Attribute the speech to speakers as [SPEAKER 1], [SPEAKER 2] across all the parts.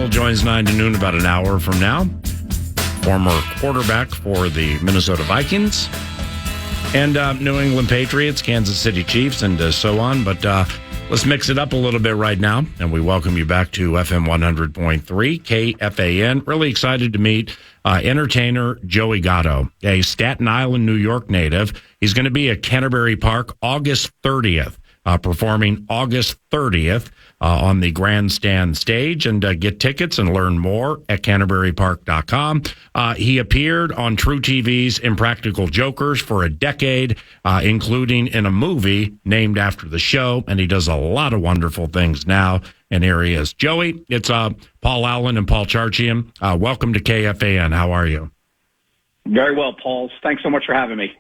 [SPEAKER 1] Russell joins 9 to noon about an hour from now. Former quarterback for the Minnesota Vikings and New England Patriots, Kansas City Chiefs, and so on. But let's mix it up a little bit right now, and we welcome you back to FM 100.3 KFAN. Really excited to meet entertainer Joe Gatto, a Staten Island, New York native. He's going to be at Canterbury Park August 30th, performing August 30th on the grandstand stage, and get tickets and learn more at canterburypark.com. He appeared on True TV's Impractical Jokers for a decade, including in a movie named after the show, and he does a lot of wonderful things now. And here he is. Joey, it's Paul Allen and Paul Charchian. Welcome to KFAN. How are you?
[SPEAKER 2] Very well, Paul. Thanks so much for having me.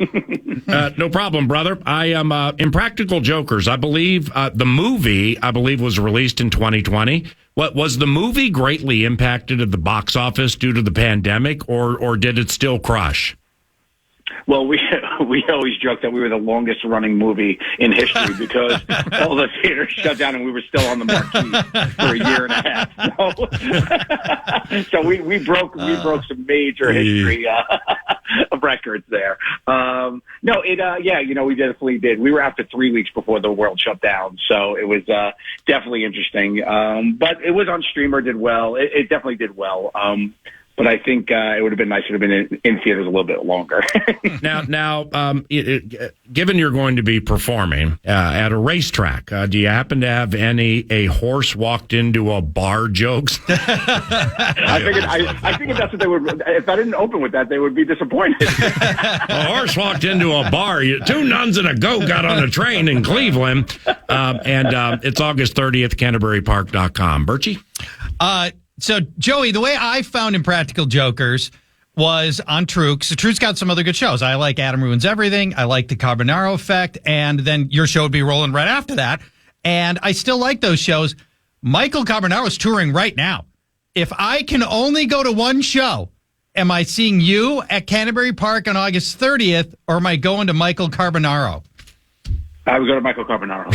[SPEAKER 1] No problem, brother. I am Impractical Jokers. I believe the movie, was released in 2020. What was the movie greatly impacted at the box office due to the pandemic, or did it still crush?
[SPEAKER 2] Well, we always joke that we were the longest running movie in history because all the theaters shut down and we were still on the marquee for a year and a half. So we broke some major history of records there. We definitely did. We were out for 3 weeks before the world shut down, so it was definitely interesting. But it was on streamer, did well. It definitely did well. But I think it would have been nice to have been in theaters a little bit longer.
[SPEAKER 1] Now, given you're going to be performing at a racetrack, do you happen to have a horse walked into a bar jokes?
[SPEAKER 2] I figured that's what they would. If I didn't open with that, they would be disappointed.
[SPEAKER 1] A horse walked into a bar. Two nuns and a goat got on a train in Cleveland, and it's August 30th. CanterburyPark.com. Birchie?
[SPEAKER 3] So, Joey, the way I found Impractical Jokers was on True, because True's got some other good shows. I like Adam Ruins Everything. I like The Carbonaro Effect. And then your show would be rolling right after that. And I still like those shows. Michael Carbonaro's touring right now. If I can only go to one show, am I seeing you at Canterbury Park on August 30th, or am I going to Michael Carbonaro?
[SPEAKER 2] I would go to Michael Carbonaro.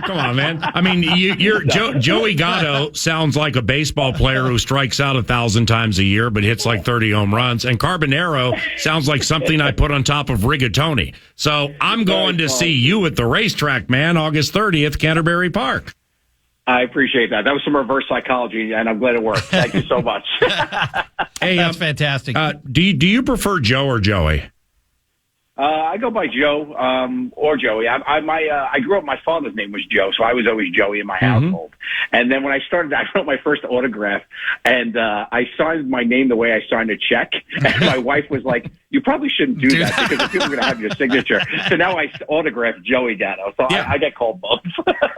[SPEAKER 1] Come on, man. I mean, Joey Gatto sounds like a baseball player who strikes out 1,000 times a year but hits like 30 home runs. And Carbonaro sounds like something I put on top of rigatoni. So I'm going to see you at the racetrack, man, August 30th, Canterbury Park.
[SPEAKER 2] I appreciate that. That was some reverse psychology, and I'm glad it worked. Thank you so much.
[SPEAKER 3] Hey, that's fantastic.
[SPEAKER 1] Do you prefer Joe or Joey?
[SPEAKER 2] I go by Joe or Joey. I grew up, my father's name was Joe, so I was always Joey in my household. And then when I started, I wrote my first autograph, and I signed my name the way I signed a check. And my wife was like, you probably shouldn't do that because the people are going to have your signature. So now I autograph Joey Gatto. So yeah. I get called both.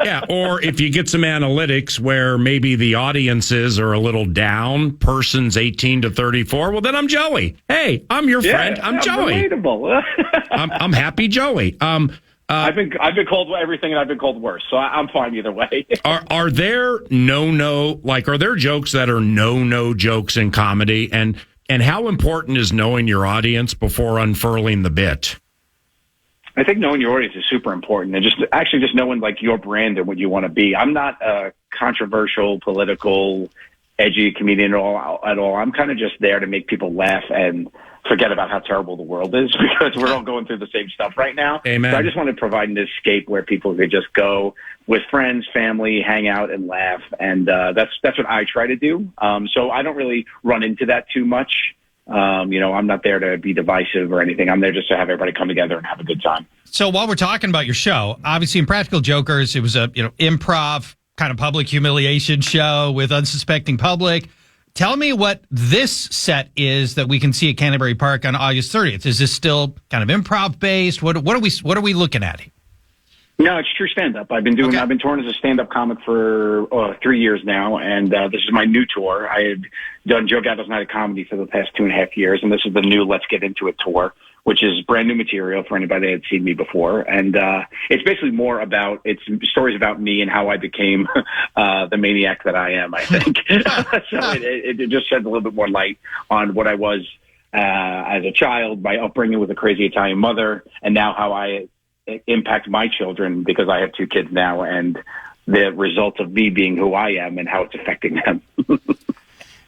[SPEAKER 1] Yeah, or if you get some analytics where maybe the audiences are a little down, persons 18 to 34, well, then I'm Joey. Hey, I'm your friend. I'm Joey.
[SPEAKER 2] Relatable.
[SPEAKER 1] I'm happy Joey.
[SPEAKER 2] I've been called everything, and I've been called worse, so I'm fine either way.
[SPEAKER 1] Are there are there jokes that are no jokes in comedy, and how important is knowing your audience before unfurling the bit?
[SPEAKER 2] I think knowing your audience is super important, and just knowing like your brand and what you want to be. I'm not a controversial, political, edgy comedian at all. I'm kind of just there to make people laugh and forget about how terrible the world is because we're all going through the same stuff right now.
[SPEAKER 1] Amen.
[SPEAKER 2] So I just want to provide an escape where people could just go with friends, family, hang out and laugh. And that's what I try to do. So I don't really run into that too much. I'm not there to be divisive or anything. I'm there just to have everybody come together and have a good time.
[SPEAKER 3] So while we're talking about your show, obviously Impractical Jokers, it was a improv kind of public humiliation show with unsuspecting public. Tell me what this set is that we can see at Canterbury Park on August 30th. Is this still kind of improv based? What are we looking at?
[SPEAKER 2] No, it's true stand-up. I've been touring as a stand-up comic for 3 years now, and this is my new tour. I had done Joe Gatto's Night of Comedy for the past 2.5 years, and this is the new Let's Get Into It tour, which is brand new material for anybody that had seen me before. And it's basically it's stories about me and how I became the maniac that I am, I think. So it just sheds a little bit more light on what I was as a child, my upbringing with a crazy Italian mother, and now how I impact my children because I have 2 kids now, and the result of me being who I am and how it's affecting them.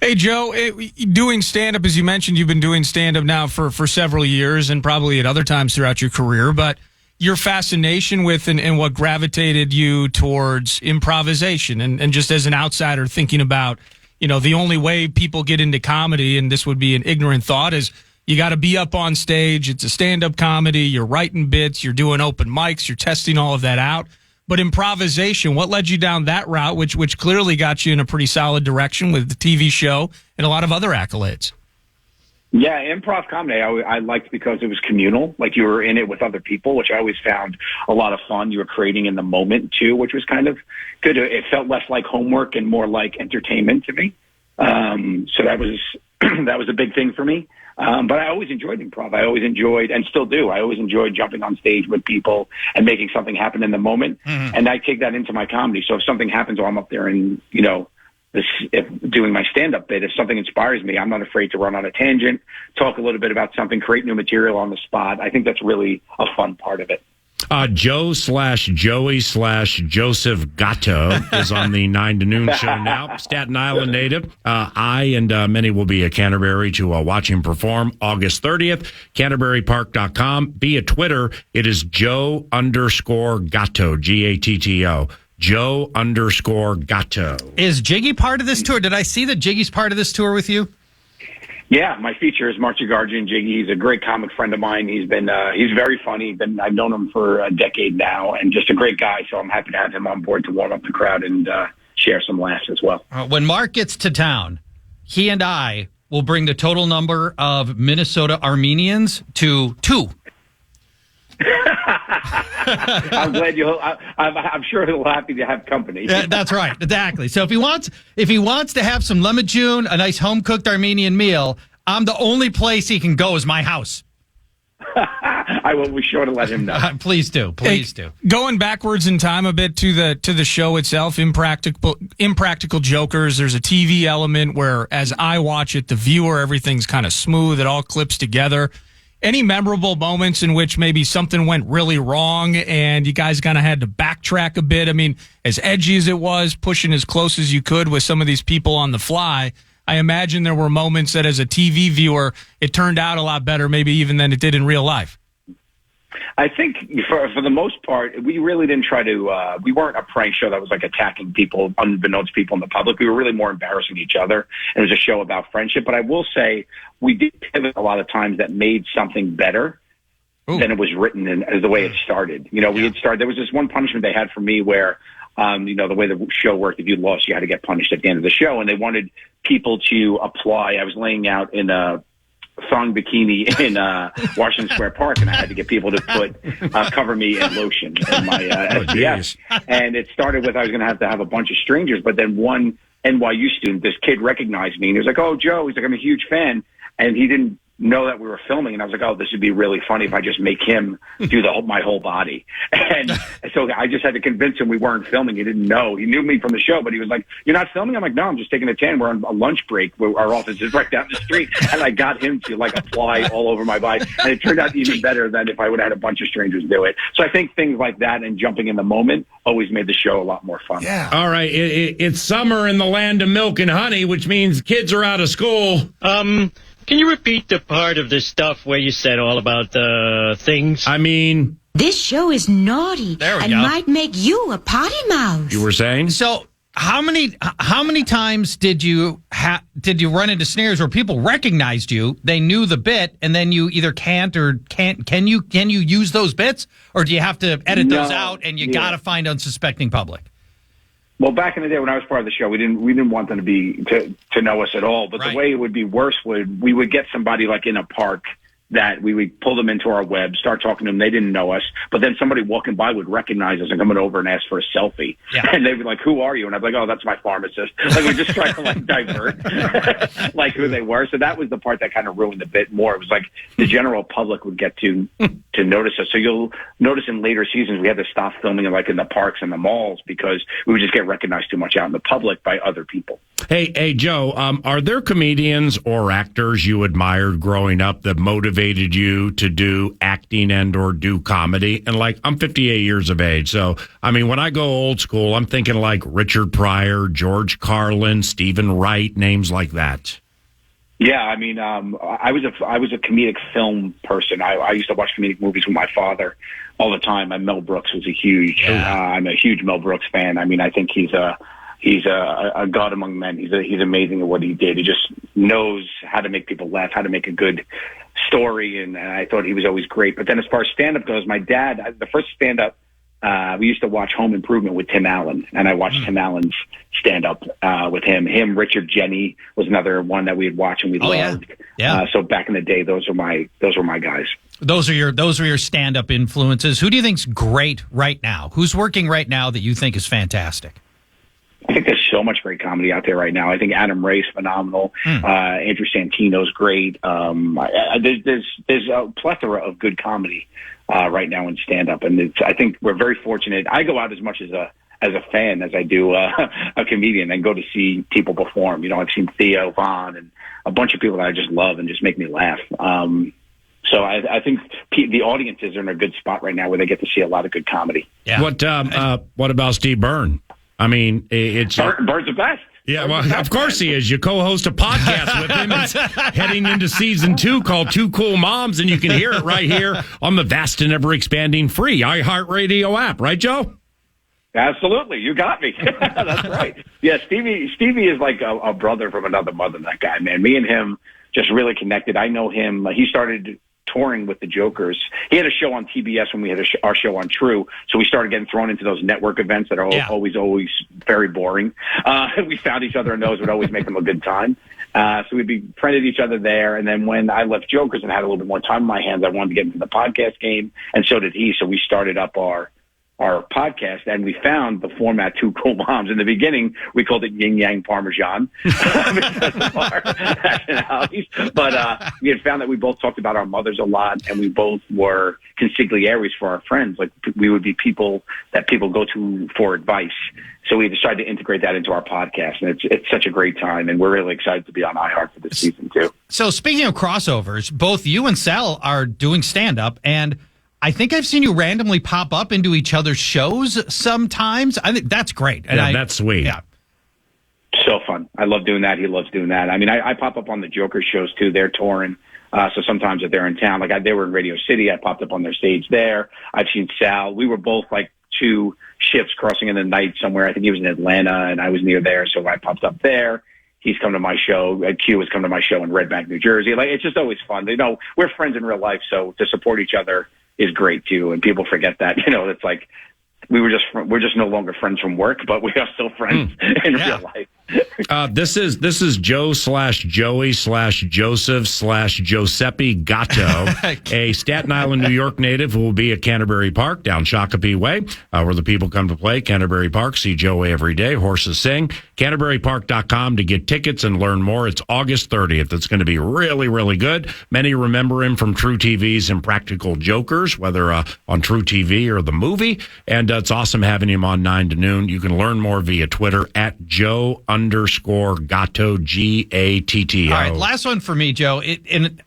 [SPEAKER 4] Hey, Joe, doing stand-up, as you mentioned, you've been doing stand-up now for several years and probably at other times throughout your career, but your fascination with and what gravitated you towards improvisation and just as an outsider thinking about, the only way people get into comedy, and this would be an ignorant thought, is you got to be up on stage. It's a stand-up comedy. You're writing bits. You're doing open mics. You're testing all of that out. But improvisation, what led you down that route, which clearly got you in a pretty solid direction with the TV show and a lot of other accolades?
[SPEAKER 2] Yeah, improv comedy I liked because it was communal. Like, you were in it with other people, which I always found a lot of fun. You were creating in the moment, too, which was kind of good. It felt less like homework and more like entertainment to me. So that was that was a big thing for me. But I always enjoyed improv. I always enjoyed, and still do, I always enjoyed jumping on stage with people and making something happen in the moment. Mm-hmm. And I take that into my comedy. So if something happens while I'm up there and, doing my stand-up bit, if something inspires me, I'm not afraid to run on a tangent, talk a little bit about something, create new material on the spot. I think that's really a fun part of it.
[SPEAKER 1] Joe/Joey/Joseph Gatto is on the 9 to noon show now. Staten Island native. I and many will be at Canterbury to watch him perform August 30th. CanterburyPark.com. Via Twitter, it is Joe_Gatto, Gatto. Joe_Gatto.
[SPEAKER 3] Is Jiggy part of this tour? Did I see that Jiggy's part of this tour with you?
[SPEAKER 2] Yeah, my feature is Marcia Gargi. Jiggy. He's a great comic friend of mine. He's very funny. I've known him for a decade now, and just a great guy. So I'm happy to have him on board to warm up the crowd and share some laughs as well.
[SPEAKER 3] When Mark gets to town, he and I will bring the total number of Minnesota Armenians to 2.
[SPEAKER 2] I'm glad I'm sure he'll happy to have company.
[SPEAKER 3] Yeah, that's right, exactly. So if he wants to have some lemon, a nice home cooked Armenian meal, I'm the only place he can go is my house.
[SPEAKER 2] I will be sure to let him know.
[SPEAKER 3] Please do.
[SPEAKER 4] Going backwards in time a bit to the show itself, Impractical Jokers. There's a TV element where, as I watch it, the viewer, everything's kind of smooth. It all clips together. Any memorable moments in which maybe something went really wrong and you guys kind of had to backtrack a bit? I mean, as edgy as it was, pushing as close as you could with some of these people on the fly, I imagine there were moments that as a TV viewer, it turned out a lot better maybe even than it did in real life.
[SPEAKER 2] I think for the most part, we really didn't try to, we weren't a prank show that was like attacking people, unbeknownst to people in the public. We were really more embarrassing each other. And it was a show about friendship. But I will say we did pivot a lot of times that made something better than it was written in, as the way it started. We had started, there was this one punishment they had for me where, the way the show worked, if you lost, you had to get punished at the end of the show. And they wanted people to apply. I was laying out in a thong bikini in Washington Square Park, and I had to get people to put cover me in lotion in my SPF. And it started with I was going to have a bunch of strangers, but then one NYU student, this kid recognized me, and he was like, "Oh, Joe," he's like, "I'm a huge fan," and he didn't know that we were filming, and I was like, "Oh, this would be really funny if I just make him do my whole body." And so I just had to convince him we weren't filming. He didn't know. He knew me from the show, but he was like, "You're not filming?" I'm like, "No, I'm just taking a tan. We're on a lunch break. Our office is right down the street." And I got him to apply all over my body, and it turned out even better than if I would have had a bunch of strangers do it. So I think things like that and jumping in the moment always made the show a lot more fun.
[SPEAKER 1] Yeah. All right. It's summer in the land of milk and honey, which means kids are out of school.
[SPEAKER 5] Can you repeat the part of the stuff where you said all about things?
[SPEAKER 1] I mean,
[SPEAKER 6] this show is naughty and might make you a potty mouth.
[SPEAKER 1] You were saying?
[SPEAKER 3] So how many times did you run into snares where people recognized you, they knew the bit, and then you either can you use those bits, or do you have to edit those out and you got to find unsuspecting public?
[SPEAKER 2] Well, back in the day when I was part of the show, we didn't want them to know us at all. But the way it would be worse we would get somebody like in a park that we would pull them into our web, start talking to them. They didn't know us, but then somebody walking by would recognize us and come over and ask for a selfie. Yeah. And they'd be like, "Who are you?" And I'd be like, "Oh, that's my pharmacist." We just try to divert who they were. So that was the part that kind of ruined the bit more. It was like the general public would get to notice us. So you'll notice in later seasons we had to stop filming in the parks and the malls because we would just get recognized too much out in the public by other people.
[SPEAKER 1] Hey, Joe, are there comedians or actors you admired growing up that motivated you to do acting and or do comedy? And like, I'm 58 years of age. So, I mean, when I go old school, I'm thinking like Richard Pryor, George Carlin, Stephen Wright, names like that.
[SPEAKER 2] Yeah, I mean, I was a comedic film person. I used to watch comedic movies with my father all the time. And Mel Brooks was I'm a huge Mel Brooks fan. I mean, I think he's a god among men. He's amazing at what he did. He just knows how to make people laugh, how to make a good story, and I thought he was always great. But then as far as stand-up goes, my dad, the first stand-up, we used to watch Home Improvement with Tim Allen, and I watched Tim Allen's stand-up with him. Richard Jenny was another one that we had watched and we loved.
[SPEAKER 3] Yeah.
[SPEAKER 2] So back in the day, those were my guys.
[SPEAKER 3] Those are your stand-up influences. Who do you think's great right now? Who's working right now that you think is fantastic?
[SPEAKER 2] I think there's so much great comedy out there right now. I think Adam Ray's phenomenal. Andrew Santino's great. There's a plethora of good comedy right now in stand-up, and I think we're very fortunate. I go out as much as a fan as I do a comedian, and go to see people perform. You know, I've seen Theo Von and a bunch of people that I just love and just make me laugh. So I think the audiences are in a good spot right now where they get to see a lot of good comedy.
[SPEAKER 1] Yeah. What about Steve Byrne? I mean, it's
[SPEAKER 2] Bird's the best.
[SPEAKER 1] Yeah, well, of course he is. You co-host a podcast with him. It's heading into season 2 called Two Cool Moms, and you can hear it right here on the vast and ever-expanding free iHeartRadio app. Right, Joe?
[SPEAKER 2] Absolutely. You got me. That's right. Yeah, Stevie is like a brother from another mother, that guy, man. Me and him just really connected. I know him. He started touring with the Jokers. He had a show on TBS when we had our show on True, so we started getting thrown into those network events that are always very boring. We found each other, and those would always make them a good time. So we'd befriended each other there, and then when I left Jokers and had a little bit more time on my hands, I wanted to get into the podcast game, and so did he. So we started up our podcast, and we found the format Two Cool Moms. In the beginning, we called it Yin Yang Parmesan because of our nationalities. But we had found that we both talked about our mothers a lot, and we both were consiglieres for our friends. Like, we would be people that people go to for advice. So we decided to integrate that into our podcast, and it's such a great time, and we're really excited to be on iHeart for this season, too.
[SPEAKER 3] So speaking of crossovers, both you and Sal are doing stand-up, and I think I've seen you randomly pop up into each other's shows sometimes. I think that's great. And
[SPEAKER 1] that's sweet.
[SPEAKER 3] Yeah.
[SPEAKER 2] So fun. I love doing that. He loves doing that. I mean, I pop up on the Joker shows, too. They're touring. So sometimes if they're in town, like they were in Radio City, I popped up on their stage there. I've seen Sal. We were both like two ships crossing in the night somewhere. I think he was in Atlanta, and I was near there, so I popped up there. He's come to my show. Q has come to my show in Red Bank, New Jersey. Like, it's just always fun. You know, we're friends in real life, so to support each other is great too, and people forget that. You know, it's like we're just no longer friends from work, but we are still friends in real life.
[SPEAKER 1] This is Joe/Joey/Joseph/Giuseppe Gatto, a Staten Island, New York native who will be at Canterbury Park down Shakopee Way, where the people come to play. Canterbury Park, see Joey every day. Horses sing. CanterburyPark.com to get tickets and learn more. It's August 30th. It's going to be really, really good. Many remember him from True TV's Impractical Jokers, whether on True TV or the movie. And it's awesome having him on 9 to noon. You can learn more via Twitter at Joe_Gatto, Gatto.
[SPEAKER 3] All right, last one for me, Joe.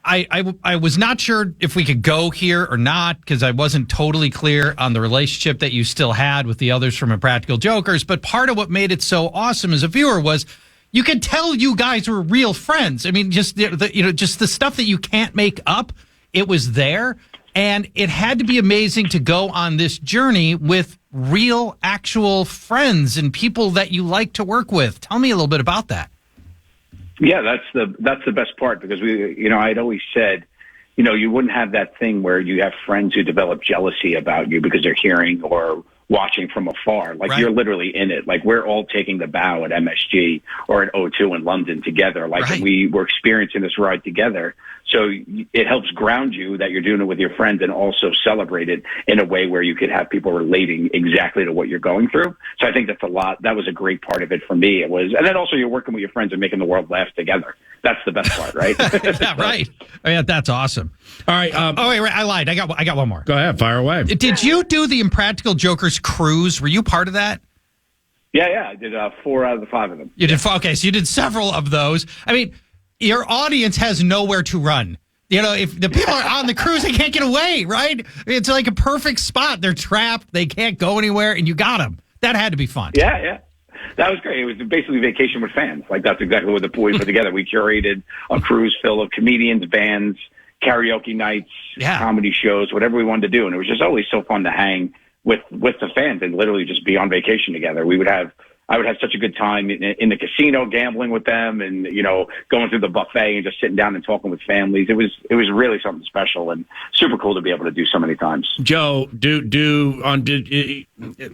[SPEAKER 3] I was not sure if we could go here or not because I wasn't totally clear on the relationship that you still had with the others from Impractical Jokers. But part of what made it so awesome as a viewer was you could tell you guys were real friends. I mean, just just the stuff that you can't make up. It was there. And it had to be amazing to go on this journey with real, actual friends and people that you like to work with. Tell me a little bit about that.
[SPEAKER 2] Yeah, that's the best part because I'd always said, you wouldn't have that thing where you have friends who develop jealousy about you because they're hearing or watching from afar. Like, right. You're literally in it. Like, we're all taking the bow at MSG or at O2 in London together. Like, right. We were experiencing this ride together. So it helps ground you that you're doing it with your friends and also celebrate it in a way where you could have people relating exactly to what you're going through. So I think that was a great part of it for me. And then also you're working with your friends and making the world laugh together. That's the best part, right?
[SPEAKER 3] Yeah, right. I mean, that's awesome.
[SPEAKER 1] All right.
[SPEAKER 3] Wait, I lied. I got one more.
[SPEAKER 1] Go ahead. Fire away.
[SPEAKER 3] Did you do the Impractical Jokers cruise? Were you part of that?
[SPEAKER 2] Yeah, I did 4 out of the 5 of them.
[SPEAKER 3] You did 4. Okay, so you did several of those. I mean, your audience has nowhere to run. You know, if the people are on the cruise, they can't get away, right? It's like a perfect spot. They're trapped. They can't go anywhere, and you got them. That had to be fun.
[SPEAKER 2] Yeah. That was great. It was basically vacation with fans. Like, that's exactly what we put together. We curated a cruise full of comedians, bands, karaoke nights, comedy shows, whatever we wanted to do. And it was just always so fun to hang with the fans and literally just be on vacation together. I would have such a good time in the casino, gambling with them, and going through the buffet and just sitting down and talking with families. It was really something special and super cool to be able to do so many times.
[SPEAKER 1] Joe,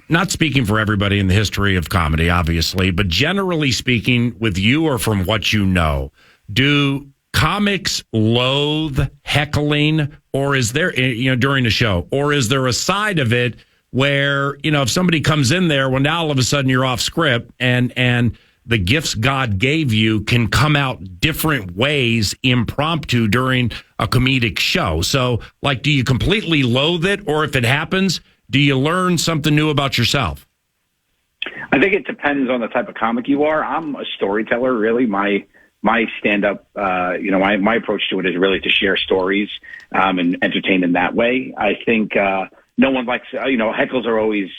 [SPEAKER 1] not speaking for everybody in the history of comedy, obviously, but generally speaking, with you or from what you know, do comics loathe heckling, or is there during the show, or is there a side of it where, if somebody comes in there, well, now all of a sudden you're off script and the gifts God gave you can come out different ways impromptu during a comedic show. So, like, do you completely loathe it? Or if it happens, do you learn something new about yourself?
[SPEAKER 2] I think it depends on the type of comic you are. I'm a storyteller, really. My stand-up, my approach to it is really to share stories and entertain in that way. I think no one likes, heckles are always,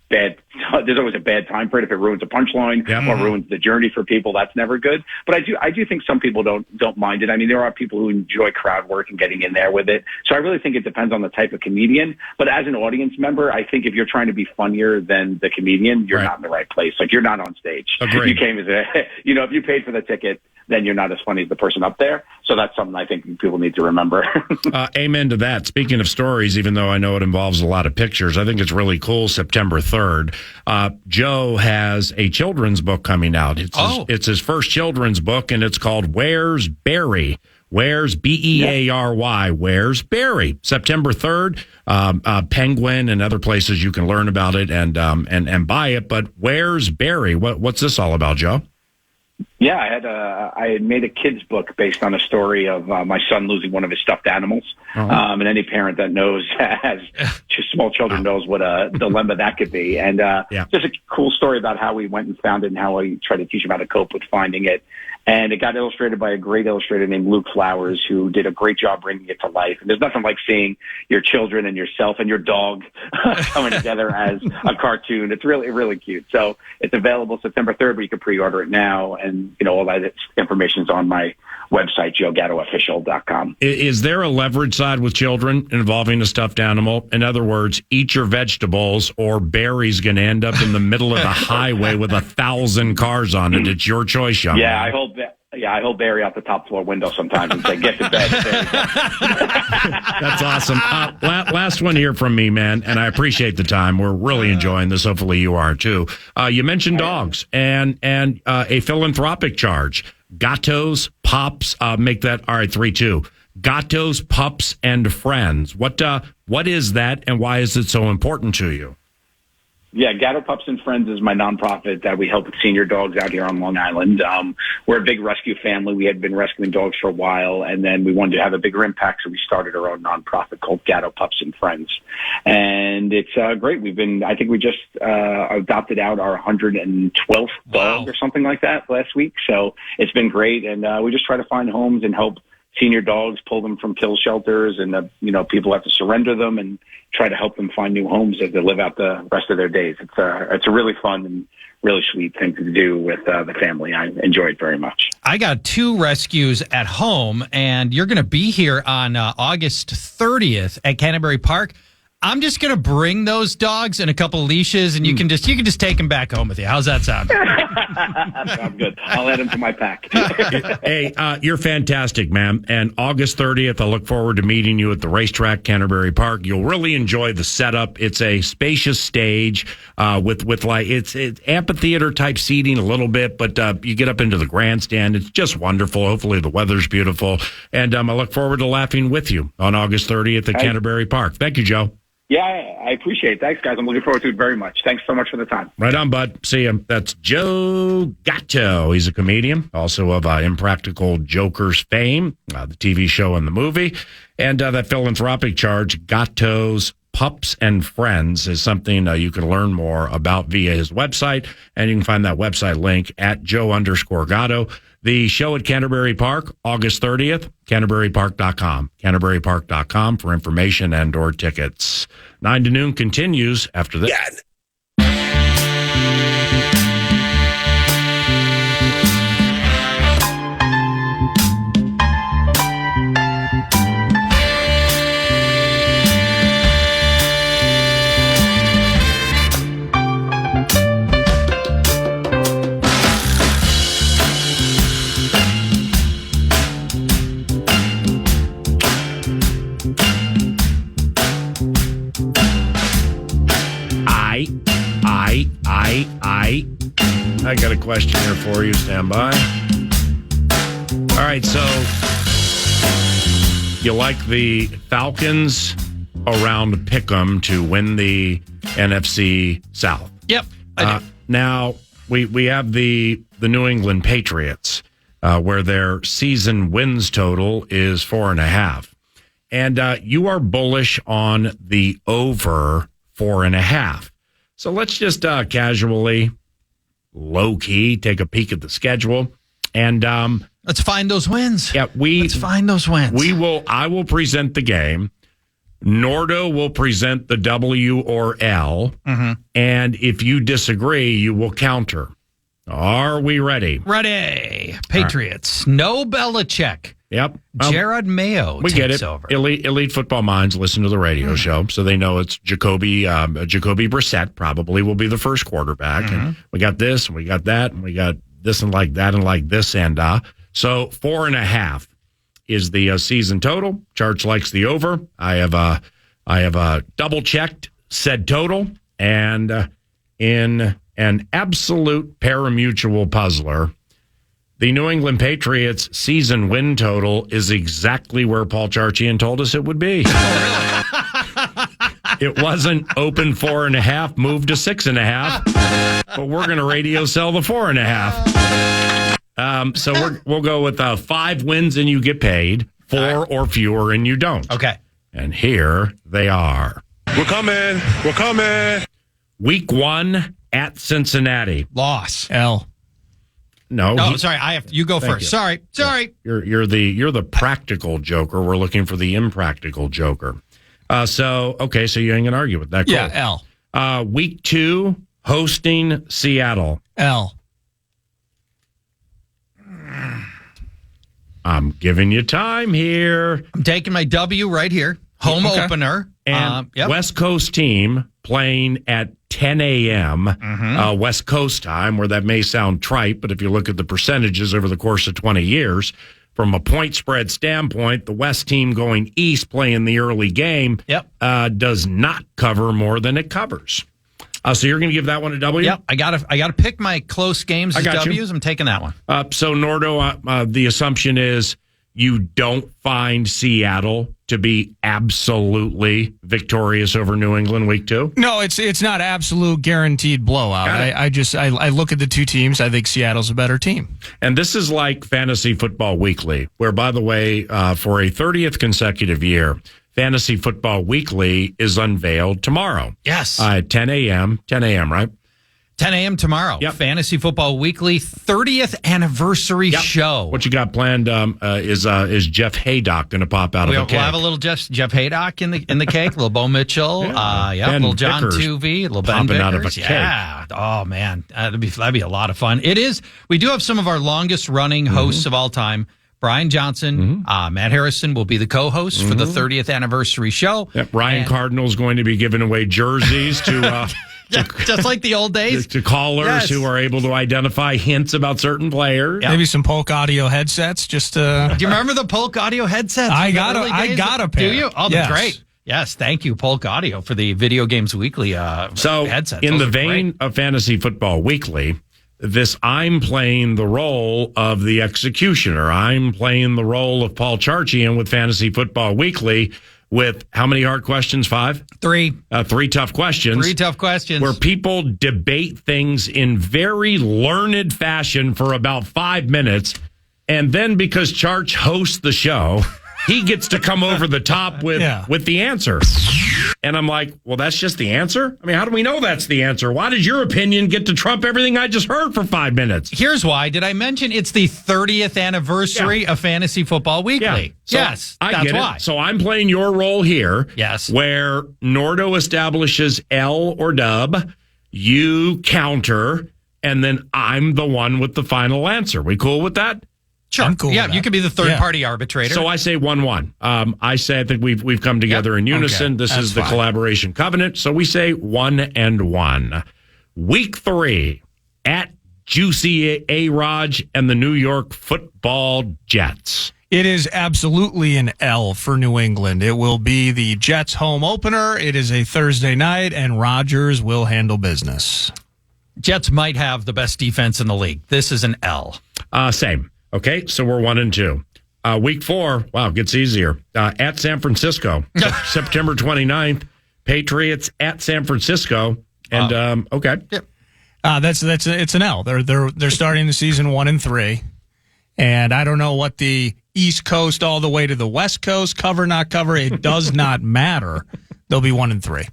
[SPEAKER 2] bad. There's always a bad time for it. If it ruins a punchline or ruins the journey for people, that's never good. But I do think some people don't mind it. I mean, there are people who enjoy crowd work and getting in there with it. So I really think it depends on the type of comedian. But as an audience member, I think if you're trying to be funnier than the comedian, you're not in the right place. Like, you're not on stage.
[SPEAKER 1] Agreed.
[SPEAKER 2] You came as if you paid for the ticket, then you're not as funny as the person up there. So that's something I think people need to remember.
[SPEAKER 1] Amen to that. Speaking of stories, even though I know it involves a lot of pictures, I think it's really cool. September 3rd, Joe has a children's book coming out. It's his first children's book, and it's called Where's Barry? Where's Beary? Where's Barry? September 3rd, Penguin and other places you can learn about it and buy it. But Where's Barry? What's this all about, Joe?
[SPEAKER 2] Yeah, I had made a kid's book based on a story of my son losing one of his stuffed animals. And any parent that has small children knows what a dilemma that could be. And just a cool story about how we went and found it and how I tried to teach him how to cope with finding it. And it got illustrated by a great illustrator named Luke Flowers, who did a great job bringing it to life. And there's nothing like seeing your children and yourself and your dog coming together as a cartoon. It's really, really cute. So it's available September 3rd, but you can pre-order it now. And, all that information is on my website, JoeGattoOfficial.com.
[SPEAKER 1] Is there a leverage side with children involving a stuffed animal? In other words, eat your vegetables or Barry's going to end up in the middle of the highway with 1,000 cars on it. It's your choice, young man.
[SPEAKER 2] I hope that. Yeah, I hold Barry out the top floor window sometimes and say, get to bed.
[SPEAKER 1] That's awesome. Last one here from me, man, and I appreciate the time. We're really enjoying this. Hopefully you are, too. You mentioned dogs and a philanthropic charge. Gatto's Pups, make that, all right, 3-2. Gatto's Pups and Friends. What is that, and why is it so important to you?
[SPEAKER 2] Yeah, Gatto Pups and Friends is my nonprofit that we help with senior dogs out here on Long Island. We're a big rescue family. We had been rescuing dogs for a while, and then we wanted to have a bigger impact, so we started our own nonprofit called Gatto Pups and Friends. And it's great. I think we just adopted out our 112th dog or something like that last week. So it's been great, and we just try to find homes and help senior dogs, pull them from kill shelters, and people have to surrender them and try to help them find new homes as they live out the rest of their days. It's a really fun and really sweet thing to do with the family. I enjoy it very much.
[SPEAKER 3] I got 2 rescues at home, and you're going to be here on August 30th at Canterbury Park. I'm just going to bring those dogs and a couple leashes, and you can just take them back home with you. How's that sound?
[SPEAKER 2] Sounds good. I'll add them to my pack.
[SPEAKER 1] Hey, you're fantastic, man. And August 30th, I look forward to meeting you at the racetrack, Canterbury Park. You'll really enjoy the setup. It's a spacious stage with like it's amphitheater type seating a little bit, but you get up into the grandstand. It's just wonderful. Hopefully the weather's beautiful, and I look forward to laughing with you on August 30th at Canterbury Park. Thank you, Joe.
[SPEAKER 2] Yeah, I appreciate it. Thanks, guys. I'm looking forward to it very much. Thanks so much for the time.
[SPEAKER 1] Right on, bud. See you. That's Joe Gatto. He's a comedian, also of Impractical Jokers fame, the TV show and the movie, and that philanthropic charge, Gatto's Pups and Friends is something you can learn more about via his website, and you can find that website link at Joe_Gatto. The show at Canterbury Park, August 30th, CanterburyPark.com. CanterburyPark.com for information and or tickets. 9 to noon continues after this. Yeah. I got a question here for you. Stand by. All right, so you like the Falcons around Pick'em to win the NFC South?
[SPEAKER 3] Yep. I do.
[SPEAKER 1] Now, we have the New England Patriots, where their season wins total is 4.5. And you are bullish on the over 4.5. So let's just casually, low-key, take a peek at the schedule. And
[SPEAKER 3] let's find those wins.
[SPEAKER 1] Yeah,
[SPEAKER 3] let's find those wins.
[SPEAKER 1] I will present the game. Nordo will present the W or L. Mm-hmm. And if you disagree, you will counter. Are we ready?
[SPEAKER 3] Ready. Patriots. Right. No Belichick.
[SPEAKER 1] Yep.
[SPEAKER 3] Jared Mayo
[SPEAKER 1] we
[SPEAKER 3] takes
[SPEAKER 1] get it.
[SPEAKER 3] over.
[SPEAKER 1] Elite football minds listen to the radio show, so they know it's Jacoby Brissett probably will be the first quarterback. Mm-hmm. And we got this, and we got that, and we got this and like that and like this. And so 4.5 is the season total. Charts likes the over. I have double checked said total, and in an absolute parimutuel puzzler, the New England Patriots season win total is exactly where Paul Charchian told us it would be. It wasn't open 4.5, moved to 6.5, but we're going to radio sell the 4.5. So we'll go with 5 wins and you get paid, 4 or fewer and you don't.
[SPEAKER 3] Okay.
[SPEAKER 1] And here they are.
[SPEAKER 7] We're coming.
[SPEAKER 1] Week 1 at Cincinnati.
[SPEAKER 3] Loss.
[SPEAKER 4] L.
[SPEAKER 1] No,
[SPEAKER 3] sorry. You go first.
[SPEAKER 1] You.
[SPEAKER 3] Sorry.
[SPEAKER 1] You're the practical joker. We're looking for the impractical joker. So you ain't gonna argue with that. Cool.
[SPEAKER 4] Yeah,
[SPEAKER 1] L. Week 2 hosting Seattle.
[SPEAKER 4] L.
[SPEAKER 1] I'm giving you time here.
[SPEAKER 3] I'm taking my W right here. Home opener.
[SPEAKER 1] And West Coast team playing at 10 a.m. West Coast time, where that may sound trite, but if you look at the percentages over the course of 20 years, from a point spread standpoint, the West team going east playing the early game does not cover more than it covers. So you're going to give that one a W?
[SPEAKER 3] Yep. I gotta pick my close games as W's. I'm taking that one.
[SPEAKER 1] So Nordo, the assumption is you don't find Seattle to be absolutely victorious over New England week 2?
[SPEAKER 4] No, it's not absolute guaranteed blowout. I look at the two teams. I think Seattle's a better team.
[SPEAKER 1] And this is like Fantasy Football Weekly, where, by the way, for a 30th consecutive year, Fantasy Football Weekly is unveiled tomorrow.
[SPEAKER 3] Yes.
[SPEAKER 1] 10 a.m., right?
[SPEAKER 3] 10 a.m. tomorrow.
[SPEAKER 1] Yep.
[SPEAKER 3] Fantasy Football Weekly 30th anniversary show.
[SPEAKER 1] What you got planned is Jeff Haydock going to pop out of the cake? We'll
[SPEAKER 3] have a little Jeff Haydock in the cake, little Bo Mitchell, little John Tuvey, little Ben Vickers.
[SPEAKER 1] Out of a cake.
[SPEAKER 3] Yeah. Oh man, that'd be a lot of fun. It is. We do have some of our longest running hosts of all time. Brian Johnson, Matt Harrison will be the co-host for the 30th anniversary show.
[SPEAKER 1] Yep, Ryan Cardinal's going to be giving away jerseys to
[SPEAKER 3] just like the old days.
[SPEAKER 1] To callers who are able to identify hints about certain players.
[SPEAKER 4] Yep. Maybe some Polk audio headsets. Do
[SPEAKER 3] you remember the Polk audio headsets?
[SPEAKER 4] I got a pair.
[SPEAKER 3] Do you? Oh, they're great. Yes, thank you, Polk Audio, for the Video Games Weekly headsets.
[SPEAKER 1] In the vein of Fantasy Football Weekly, I'm playing the role of the executioner. I'm playing the role of Paul Charchian with Fantasy Football Weekly with how many hard questions? 5?
[SPEAKER 3] 3.
[SPEAKER 1] 3 tough questions.
[SPEAKER 3] 3 tough questions.
[SPEAKER 1] Where people debate things in very learned fashion for about 5 minutes. And then because Charch hosts the show, he gets to come over the top with the answer. And I'm like, well, that's just the answer? I mean, how do we know that's the answer? Why did your opinion get to trump everything I just heard for 5 minutes?
[SPEAKER 3] Here's why. Did I mention it's the 30th anniversary of Fantasy Football Weekly?
[SPEAKER 1] Yeah. So that's why. So I'm playing your role here.
[SPEAKER 3] Yes.
[SPEAKER 1] Where Nordo establishes L or dub, you counter, and then I'm the one with the final answer. We cool with that?
[SPEAKER 3] Sure.
[SPEAKER 4] I'm cool.
[SPEAKER 3] Yeah, you can be the third-party arbitrator.
[SPEAKER 1] So I say 1-1. I say I think we've come together in unison.
[SPEAKER 3] Okay.
[SPEAKER 1] This is the collaboration covenant. So we say 1-1. Week 3 at Juicy A-Raj and the New York Football Jets.
[SPEAKER 4] It is absolutely an L for New England. It will be the Jets home opener. It is a Thursday night, and Rodgers will handle business.
[SPEAKER 3] Jets might have the best defense in the league. This is an L.
[SPEAKER 1] Same. Okay, so we're 1-2. Week 4, wow, gets easier. At San Francisco, September 29th, Patriots at San Francisco. And, okay.
[SPEAKER 3] Yep.
[SPEAKER 4] It's an L. They're starting the season 1-3. And I don't know what the East Coast all the way to the West Coast, cover, not cover, it does not matter. They'll be 1-3.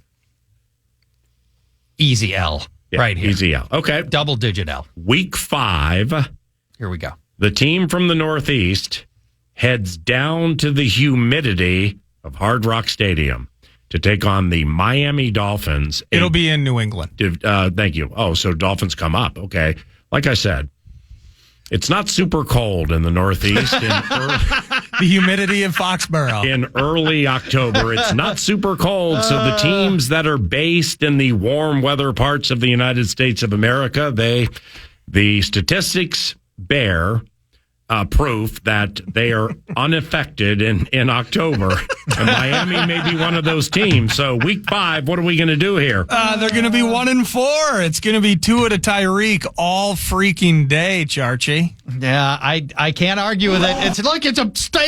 [SPEAKER 3] Easy L. Right here.
[SPEAKER 1] Easy L. Okay.
[SPEAKER 3] Double-digit L.
[SPEAKER 1] Week 5.
[SPEAKER 3] Here we go.
[SPEAKER 1] The team from the Northeast heads down to the humidity of Hard Rock Stadium to take on the Miami Dolphins.
[SPEAKER 4] It'll be in New England.
[SPEAKER 1] Thank you. Oh, so Dolphins come up. Okay. Like I said, it's not super cold in the Northeast.
[SPEAKER 4] The humidity of Foxborough.
[SPEAKER 1] In early October. It's not super cold. So the teams that are based in the warm weather parts of the United States of America, the statistics bear proof that they are unaffected in October. And Miami may be one of those teams. So week 5, what are we going to do here?
[SPEAKER 4] They're going to be 1-4. It's going to be Tua to Tyreek all freaking day, Charchie.
[SPEAKER 3] Yeah, I can't argue with it. It's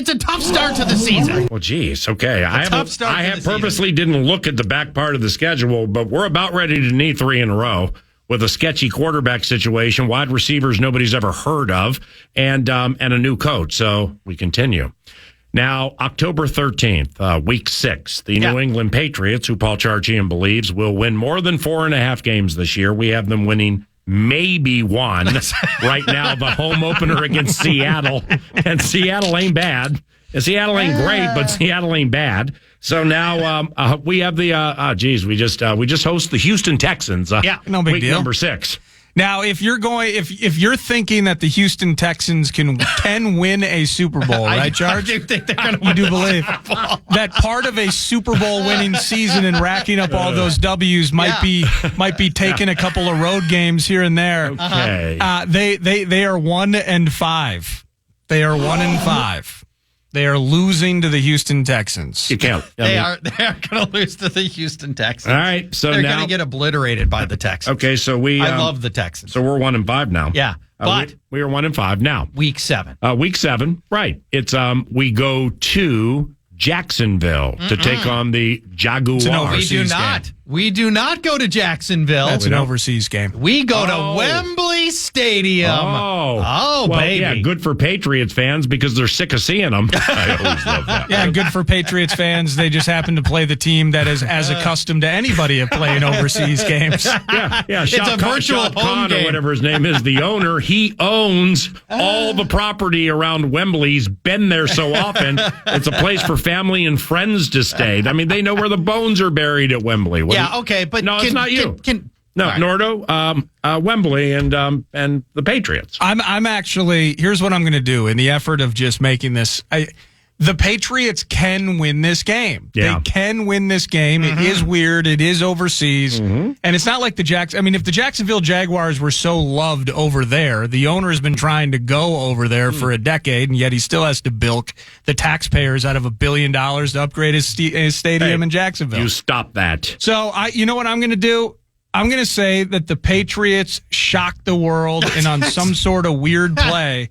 [SPEAKER 3] a tough start to the season.
[SPEAKER 1] Well, geez. Okay. I purposely didn't look at the back part of the schedule, but we're about ready to knee 3 in a row. With a sketchy quarterback situation, wide receivers nobody's ever heard of, and a new coach. So we continue. Now, October 13th, week 6, the New England Patriots, who Paul Charchian believes will win more than 4.5 games this year. We have them winning maybe 1 right now, the home opener against Seattle. And Seattle ain't bad. And Seattle ain't great, but Seattle ain't bad. So now we have the we just host the Houston Texans.
[SPEAKER 4] No big
[SPEAKER 1] week
[SPEAKER 4] deal.
[SPEAKER 1] Number 6.
[SPEAKER 4] Now, if you're thinking that the Houston Texans can win a Super Bowl, right, Charge?
[SPEAKER 3] I do think they're going to win.
[SPEAKER 4] You do believe that part of a Super Bowl winning season and racking up all those W's might be taking a couple of road games here and there.
[SPEAKER 1] Okay.
[SPEAKER 4] They are 1-5. They are 1-5. They are losing to the Houston Texans.
[SPEAKER 1] You can't.
[SPEAKER 3] They are going to lose to the Houston Texans.
[SPEAKER 1] All right, so
[SPEAKER 3] they're
[SPEAKER 1] now
[SPEAKER 3] going to get obliterated by the Texans.
[SPEAKER 1] Okay, so
[SPEAKER 3] I love the Texans.
[SPEAKER 1] So we're 1-5 now.
[SPEAKER 3] Yeah, but
[SPEAKER 1] we are 1-5 now.
[SPEAKER 3] Week 7.
[SPEAKER 1] Week 7, right? It's we go to Jacksonville to take on the Jaguars.
[SPEAKER 3] We do not go to Jacksonville.
[SPEAKER 4] That's an overseas game.
[SPEAKER 3] We go to Wembley Stadium.
[SPEAKER 1] Well,
[SPEAKER 3] baby.
[SPEAKER 1] Yeah, good for Patriots fans because they're sick of seeing them. I always love that.
[SPEAKER 4] Yeah, good for Patriots fans. They just happen to play the team that is as accustomed to anybody of playing overseas games.
[SPEAKER 1] Yeah.
[SPEAKER 3] It's a virtual
[SPEAKER 1] Shah
[SPEAKER 3] home
[SPEAKER 1] Khan
[SPEAKER 3] game.
[SPEAKER 1] or whatever his name is, the owner. He owns all the property around Wembley. He's been there so often. It's a place for family and friends to stay. I mean, they know where the bones are buried at Wembley.
[SPEAKER 3] Okay, but
[SPEAKER 1] no, it's not you.
[SPEAKER 3] Right.
[SPEAKER 1] Nordo, Wembley, and the Patriots.
[SPEAKER 4] I'm actually, here's what I'm going to do in the effort of just making this. The Patriots can win this game.
[SPEAKER 1] Yeah.
[SPEAKER 4] They can win this game. Mm-hmm. It is weird. It is overseas. Mm-hmm. And it's not like if the Jacksonville Jaguars were so loved over there, the owner has been trying to go over there for a decade, and yet he still has to bilk the taxpayers out of $1 billion to upgrade his stadium in Jacksonville.
[SPEAKER 1] You stop that.
[SPEAKER 4] So, you know what I'm going to do? I'm going to say that the Patriots shocked the world and on some sort of weird play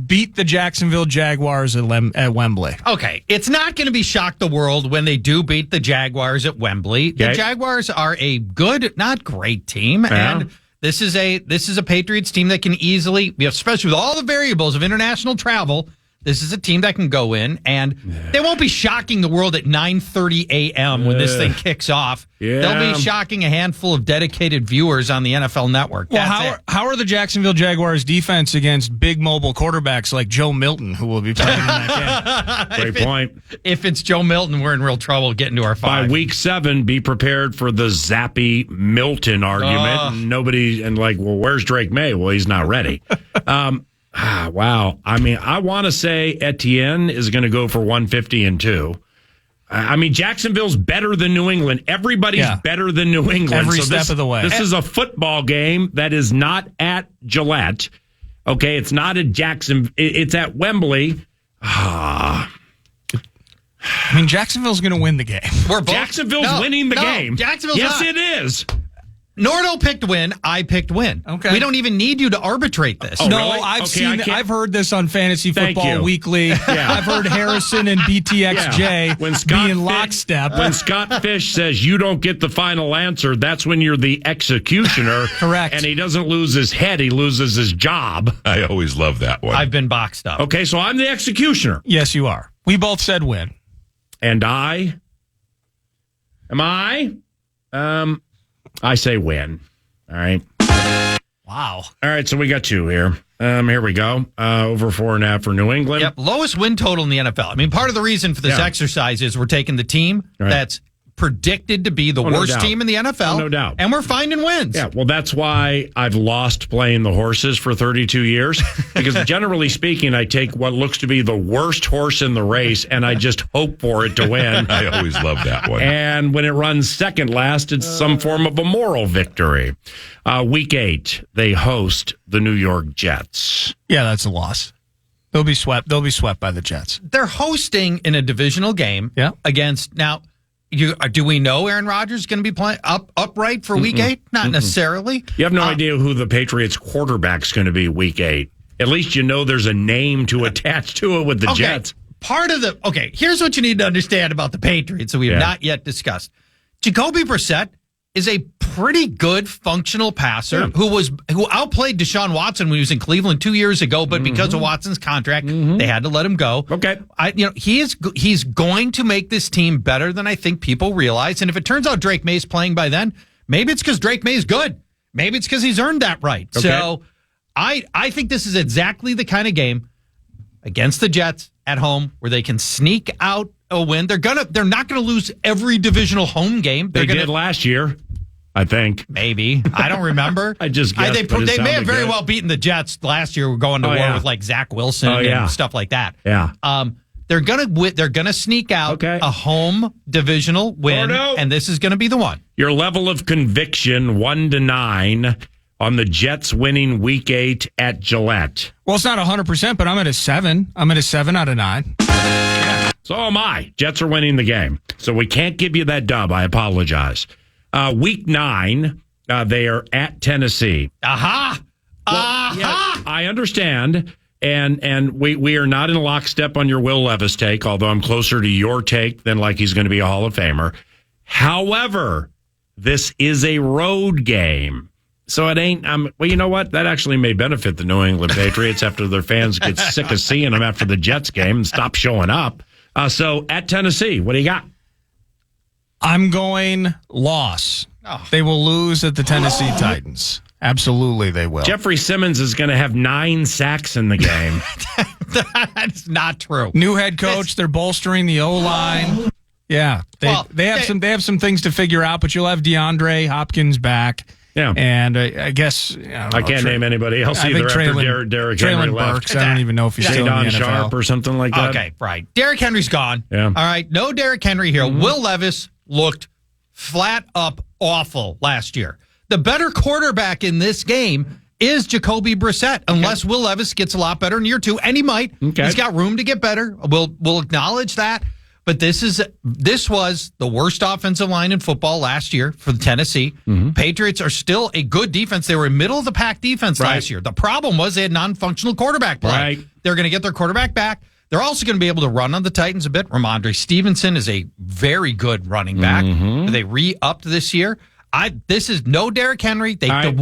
[SPEAKER 4] beat the Jacksonville Jaguars at Wembley.
[SPEAKER 3] Okay, it's not going to be shock the world when they do beat the Jaguars at Wembley. The Jaguars are a good, not great team, and this is a Patriots team that can easily, especially with all the variables of international travel, This is a team that can go in, and they won't be shocking the world at 9:30 a.m. when this thing kicks off.
[SPEAKER 1] Yeah.
[SPEAKER 3] They'll be shocking a handful of dedicated viewers on the NFL Network.
[SPEAKER 4] Well, how are the Jacksonville Jaguars defense against big mobile quarterbacks like Joe Milton, who will be playing in that game?
[SPEAKER 1] Great point.
[SPEAKER 3] If it's Joe Milton, we're in real trouble getting to our 5.
[SPEAKER 1] By week 7, be prepared for the Zappy Milton argument. Where's Drake Maye? Well, he's not ready. Wow. I mean, I want to say Etienne is going to go for 150 and 2. I mean, Jacksonville's better than New England. Everybody's better than New England.
[SPEAKER 4] Every step of the way.
[SPEAKER 1] This is a football game that is not at Gillette. Okay, it's not at Jackson. It's at Wembley.
[SPEAKER 4] I mean, Jacksonville's going to win the game.
[SPEAKER 1] Jacksonville's winning the game.
[SPEAKER 3] Jacksonville's
[SPEAKER 1] yes,
[SPEAKER 3] not.
[SPEAKER 1] it is.
[SPEAKER 3] Nordo picked win. I picked win.
[SPEAKER 4] Okay.
[SPEAKER 3] We don't even need you to arbitrate this.
[SPEAKER 1] Oh,
[SPEAKER 4] No,
[SPEAKER 1] really?
[SPEAKER 4] I've heard this on Fantasy Football Weekly. I've heard Harrison and BTXJ be in lockstep.
[SPEAKER 1] When Scott Fish says you don't get the final answer, that's when you're the executioner.
[SPEAKER 4] Correct.
[SPEAKER 1] And he doesn't lose his head, he loses his job.
[SPEAKER 7] I always love that one.
[SPEAKER 3] I've been boxed up.
[SPEAKER 1] Okay, so I'm the executioner.
[SPEAKER 4] Yes, you are. We both said win.
[SPEAKER 1] And I say win. All right.
[SPEAKER 3] Wow.
[SPEAKER 1] All right, so we got 2 here. Here we go. Over 4.5 for New England.
[SPEAKER 3] Yep, lowest win total in the NFL. I mean, part of the reason for this exercise is we're taking the team that's predicted to be the worst team in the NFL.
[SPEAKER 1] No doubt.
[SPEAKER 3] And we're finding wins.
[SPEAKER 1] Yeah, well, that's why I've lost playing the horses for 32 years. Because generally speaking, I take what looks to be the worst horse in the race, and I just hope for it to win.
[SPEAKER 7] I always love that one.
[SPEAKER 1] And when it runs second last, it's some form of a moral victory. Week 8, they host the New York Jets.
[SPEAKER 4] Yeah, that's a loss. They'll be swept. They'll be swept by the Jets.
[SPEAKER 3] They're hosting in a divisional game against now. Do we know Aaron Rodgers is going to be playing upright for Week 8? Not necessarily.
[SPEAKER 1] You have no idea who the Patriots quarterback's going to be Week 8. At least you know there's a name to attach to it with the Jets.
[SPEAKER 3] Here's what you need to understand about the Patriots that we have not yet discussed. Jacoby Brissett is a pretty good functional passer who outplayed Deshaun Watson when he was in Cleveland 2 years ago, but because of Watson's contract, they had to let him go.
[SPEAKER 1] Okay.
[SPEAKER 3] He's going to make this team better than I think people realize. And if it turns out Drake Maye's playing by then, maybe it's because Drake Maye's good. Maybe it's because he's earned that right.
[SPEAKER 1] Okay.
[SPEAKER 3] So I think this is exactly the kind of game against the Jets at home where they can sneak out a win. They're not gonna lose every divisional home game.
[SPEAKER 1] They did last year, I think.
[SPEAKER 3] Maybe. I don't remember.
[SPEAKER 1] I just guessed,
[SPEAKER 3] they may have very well beaten the Jets last year. We're going to war with like Zach Wilson and stuff like that.
[SPEAKER 1] Yeah.
[SPEAKER 3] They're gonna sneak out a home divisional win, and this is gonna be the one.
[SPEAKER 1] Your level of conviction 1 to 9 on the Jets winning Week 8 at Gillette.
[SPEAKER 4] Well, it's not 100%, but I'm at a 7. I'm at a 7 out of 9.
[SPEAKER 1] So am I. Jets are winning the game. So we can't give you that dub. I apologize. Week 9, they are at Tennessee.
[SPEAKER 3] Aha!
[SPEAKER 1] Yeah, I understand. And we are not in lockstep on your Will Levis take, although I'm closer to your take than like he's going to be a Hall of Famer. However, this is a road game. So it ain't, well, you know what? That actually may benefit the New England Patriots after their fans get sick of seeing them after the Jets game and stop showing up. So at Tennessee, what do you got?
[SPEAKER 4] I'm going loss. They will lose at the Tennessee Titans. Absolutely, they will.
[SPEAKER 1] Jeffrey Simmons is going to have 9 sacks in the game.
[SPEAKER 3] That's not true.
[SPEAKER 4] New head coach. They're bolstering the O-line. Yeah, they have some things to figure out, but you'll have DeAndre Hopkins back.
[SPEAKER 1] Yeah,
[SPEAKER 4] and I guess
[SPEAKER 1] I can't name anybody else either after Derrick Henry left.
[SPEAKER 4] Burks, I don't even know if he's still in the NFL.
[SPEAKER 1] Sharp or something like that.
[SPEAKER 3] Okay, right. Derrick Henry's gone.
[SPEAKER 1] Yeah.
[SPEAKER 3] All right, no Derrick Henry here. Will Levis looked flat up awful last year. The better quarterback in this game is Jacoby Brissett, unless Will Levis gets a lot better in year 2, and he might. Okay. He's got room to get better. We'll acknowledge that. But this was the worst offensive line in football last year for the Tennessee. Patriots are still a good defense. They were a middle-of-the-pack defense last year. The problem was they had non-functional quarterback play.
[SPEAKER 1] Right.
[SPEAKER 3] They're going to get their quarterback back. They're also going to be able to run on the Titans a bit. Ramondre Stevenson is a very good running back. They re-upped this year. This is no Derrick Henry. The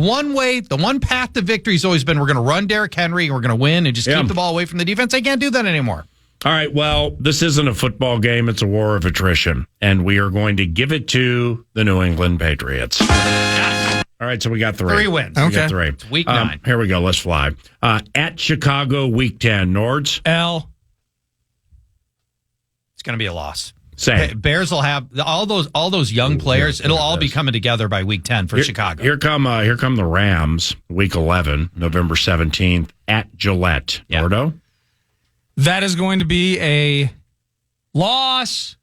[SPEAKER 3] one path to victory has always been we're going to run Derrick Henry and we're going to win and just keep the ball away from the defense. They can't do that anymore.
[SPEAKER 1] All right, well, this isn't a football game. It's a war of attrition, and we are going to give it to the New England Patriots.
[SPEAKER 3] Yes.
[SPEAKER 1] All right, so we got 3.
[SPEAKER 3] 3 wins.
[SPEAKER 1] We got 3.
[SPEAKER 3] It's week 9.
[SPEAKER 1] Here we go. Let's fly. At Chicago, week 10. Nords?
[SPEAKER 4] L.
[SPEAKER 3] It's going to be a loss.
[SPEAKER 1] Same.
[SPEAKER 3] Bears will have all those young players. It'll all be coming together by week 10 for Chicago.
[SPEAKER 1] Here come the Rams, week 11, November 17th, at Gillette.
[SPEAKER 3] Yeah.
[SPEAKER 1] Gordo?
[SPEAKER 4] That is going to be a loss.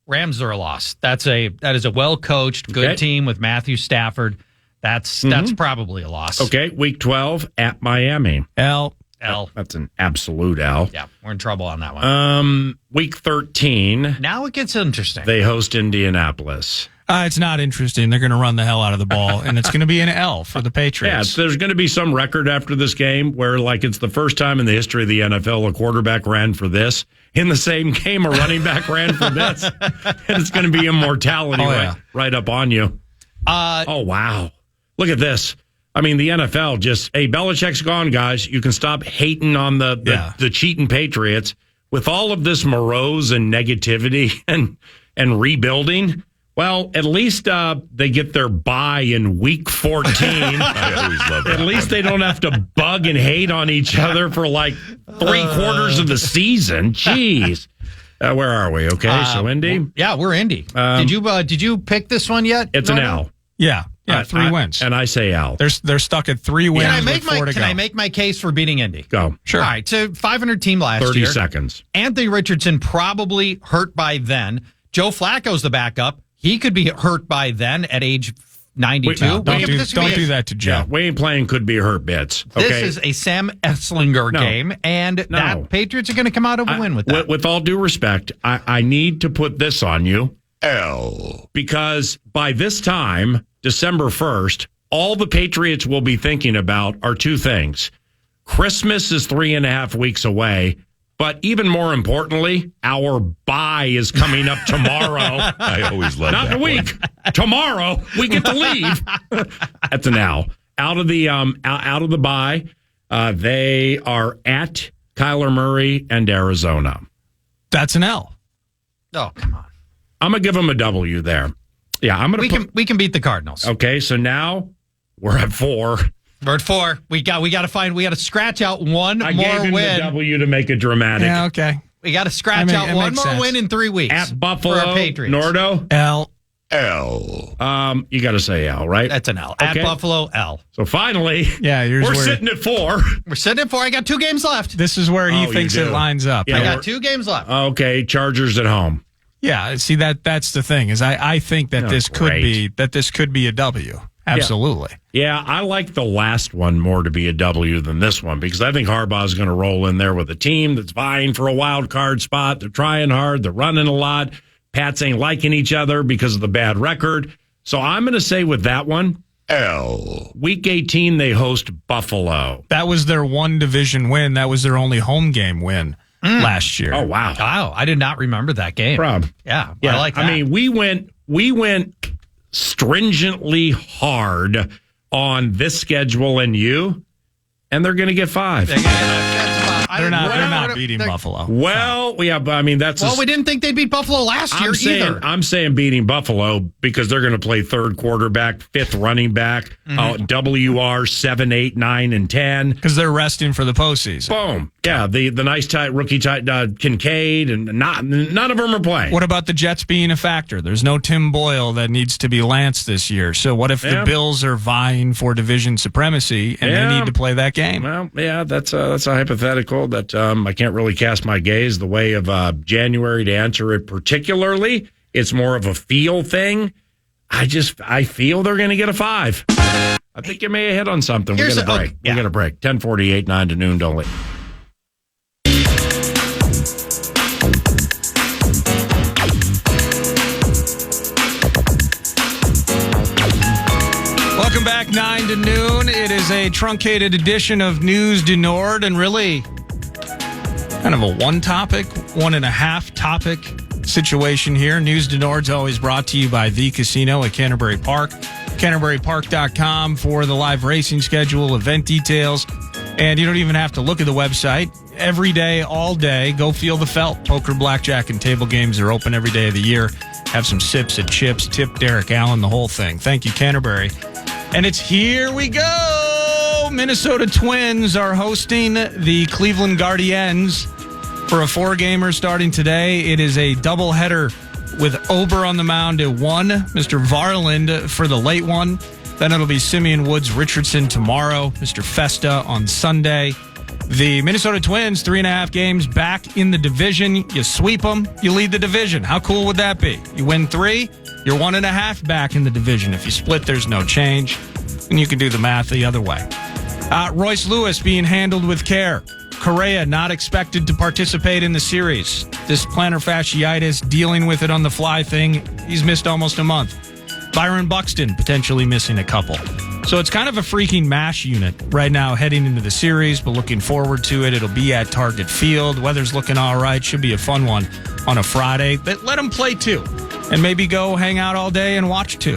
[SPEAKER 3] Rams are a loss. That is a well-coached, good team with Matthew Stafford. That's probably a loss.
[SPEAKER 1] Okay, week 12, at Miami.
[SPEAKER 4] L.
[SPEAKER 1] That's an absolute L.
[SPEAKER 3] Yeah, we're in trouble on that one.
[SPEAKER 1] Week 13.
[SPEAKER 3] Now it gets interesting.
[SPEAKER 1] They host Indianapolis.
[SPEAKER 4] It's not interesting. They're going to run the hell out of the ball, and it's going to be an L for the Patriots.
[SPEAKER 1] Yeah, there's going to be some record after this game where, like, it's the first time in the history of the NFL a quarterback ran for this. In the same game, a running back ran for this. And it's going to be immortality right up on you. Oh, wow. Look at this. I mean, the NFL just, hey, Belichick's gone, guys. You can stop hating on the cheating Patriots. With all of this morose and negativity and rebuilding, well, at least they get their bye in week 14.
[SPEAKER 7] I always love that.
[SPEAKER 1] At least they don't have to bug and hate on each other for like 3/4 of the season. Jeez. Where are we? Okay, so Indy?
[SPEAKER 3] Yeah, we're Indy. Did you pick this one yet?
[SPEAKER 1] It's an L.
[SPEAKER 4] Yeah, 3 wins.
[SPEAKER 1] And I say L.
[SPEAKER 4] They're stuck at 3 wins.
[SPEAKER 3] Can I make my case for beating Indy?
[SPEAKER 1] Go.
[SPEAKER 4] Sure.
[SPEAKER 3] All right, so 500 team last
[SPEAKER 1] 30
[SPEAKER 3] year.
[SPEAKER 1] seconds.
[SPEAKER 3] Anthony Richardson probably hurt by then. Joe Flacco's the backup. He could be hurt by then at age 92.
[SPEAKER 4] Don't do that to Joe.
[SPEAKER 1] Yeah, we ain't playing could be hurt bits. Okay?
[SPEAKER 3] This is a Sam Esslinger game, and that Patriots are going to come out of a win with that.
[SPEAKER 1] With all due respect, I need to put this on you.
[SPEAKER 7] L.
[SPEAKER 1] Because by this time, December 1st, all the Patriots will be thinking about are 2 things. Christmas is 3.5 weeks away. But even more importantly, our bye is coming up tomorrow.
[SPEAKER 7] I always love
[SPEAKER 1] Not
[SPEAKER 7] that
[SPEAKER 1] in a week. Tomorrow, we get to leave. That's an L. Out of the bye, they are at Kyler Murray and Arizona.
[SPEAKER 4] That's an L.
[SPEAKER 3] Oh, come on.
[SPEAKER 1] I'm gonna give them a W there. Yeah, I'm gonna.
[SPEAKER 3] We can beat the Cardinals.
[SPEAKER 1] Okay, so now we're at 4.
[SPEAKER 3] We're at 4. We got to scratch out one more win.
[SPEAKER 1] I gave him the W to make it dramatic.
[SPEAKER 4] Yeah, okay.
[SPEAKER 3] We got to scratch out one more win in 3 weeks.
[SPEAKER 1] At Buffalo,
[SPEAKER 3] for our Patriots.
[SPEAKER 1] Nordo?
[SPEAKER 4] L.
[SPEAKER 1] You got to say L, right?
[SPEAKER 3] That's an L.
[SPEAKER 1] Okay.
[SPEAKER 3] At Buffalo, L.
[SPEAKER 1] So finally,
[SPEAKER 3] we're
[SPEAKER 1] sitting at 4.
[SPEAKER 3] We're sitting at 4. I got 2 games left.
[SPEAKER 4] This is where he thinks it lines up.
[SPEAKER 3] Yeah, I got 2 games left.
[SPEAKER 1] Okay, Chargers at home.
[SPEAKER 4] Yeah, see that's the thing is I think that this could be a W. Absolutely.
[SPEAKER 1] Yeah, I like the last one more to be a W than this one because I think Harbaugh's going to roll in there with a team that's vying for a wild card spot. They're trying hard. They're running a lot. Pats ain't liking each other because of the bad record. So I'm going to say with that one,
[SPEAKER 7] L.
[SPEAKER 1] Week 18, they host Buffalo.
[SPEAKER 4] That was their one division win. That was their only home game win last year.
[SPEAKER 1] Oh, wow.
[SPEAKER 3] Wow, I did not remember that game. Yeah, I like that.
[SPEAKER 1] I mean, we went stringently hard on this schedule and they're going to get 5.
[SPEAKER 4] They're not beating Buffalo.
[SPEAKER 1] Well, yeah, but I mean that's.
[SPEAKER 3] Well, we didn't think they'd beat Buffalo last year either.
[SPEAKER 1] I'm saying beating Buffalo because they're going to play 3rd quarterback, 5th running back, WR 7, 8, 9, and 10
[SPEAKER 4] because they're resting for the postseason.
[SPEAKER 1] Boom. Yeah, the nice tight rookie tight Kincaid and none of them are playing.
[SPEAKER 4] What about the Jets being a factor? There's no Tim Boyle that needs to be Lance this year. So what if the Bills are vying for division supremacy and they need to play that game?
[SPEAKER 1] Well, yeah, that's a hypothetical that I can't really cast my gaze the way of January to answer it particularly. It's more of a feel thing. I feel they're going to get a 5. I think you may have hit on something. We're going to break. We're going to break. 10:48, 9 to noon. Don't let.
[SPEAKER 4] Welcome back, 9 to noon. It is a truncated edition of News du Nord and really kind of a 1 and a half topic situation here. News to Nord's always brought to you by The Casino at Canterbury Park. CanterburyPark.com for the live racing schedule, event details, and you don't even have to look at the website. Every day, all day, go feel the felt. Poker, blackjack, and table games are open every day of the year. Have some sips at Chips, tip Derek Allen, the whole thing. Thank you, Canterbury. And it's here we go. Minnesota Twins are hosting the Cleveland Guardians for a 4-gamer starting today. It is a doubleheader with Ober on the mound at 1, Mr. Varland for the late one. Then it'll be Simeon Woods Richardson tomorrow, Mr. Festa on Sunday. The Minnesota Twins, 3.5 games back in the division. You sweep them, you lead the division. How cool would that be? You win 3, you're 1.5 back in the division. If you split, there's no change. And you can do the math the other way. Royce Lewis being handled with care. Correa not expected to participate in the series. This plantar fasciitis, dealing with it on the fly thing, he's missed almost a month. Byron Buxton potentially missing a couple. So it's kind of a freaking MASH unit right now heading into the series, but looking forward to it. It'll be at Target Field. Weather's looking all right. Should be a fun one on a Friday. But let them play 2 and maybe go hang out all day and watch 2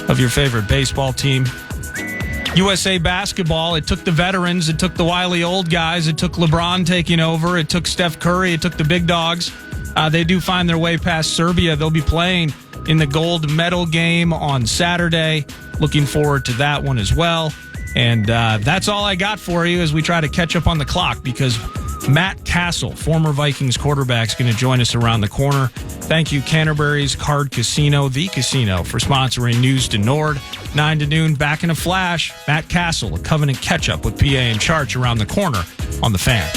[SPEAKER 4] of your favorite baseball team. USA Basketball, it took the veterans, it took the wily old guys, it took LeBron taking over, it took Steph Curry, it took the big dogs. They do find their way past Serbia. They'll be playing in the gold medal game on Saturday. Looking forward to that one as well. And that's all I got for you as we try to catch up on the clock, because Matt Castle, former Vikings quarterback, is going to join us around the corner. Thank you, Canterbury's Card Casino, The Casino, for sponsoring News to Nord. 9 to noon, back in a flash. Matt Castle, a Covenant catch-up with PA and Charge around the corner on The Fan.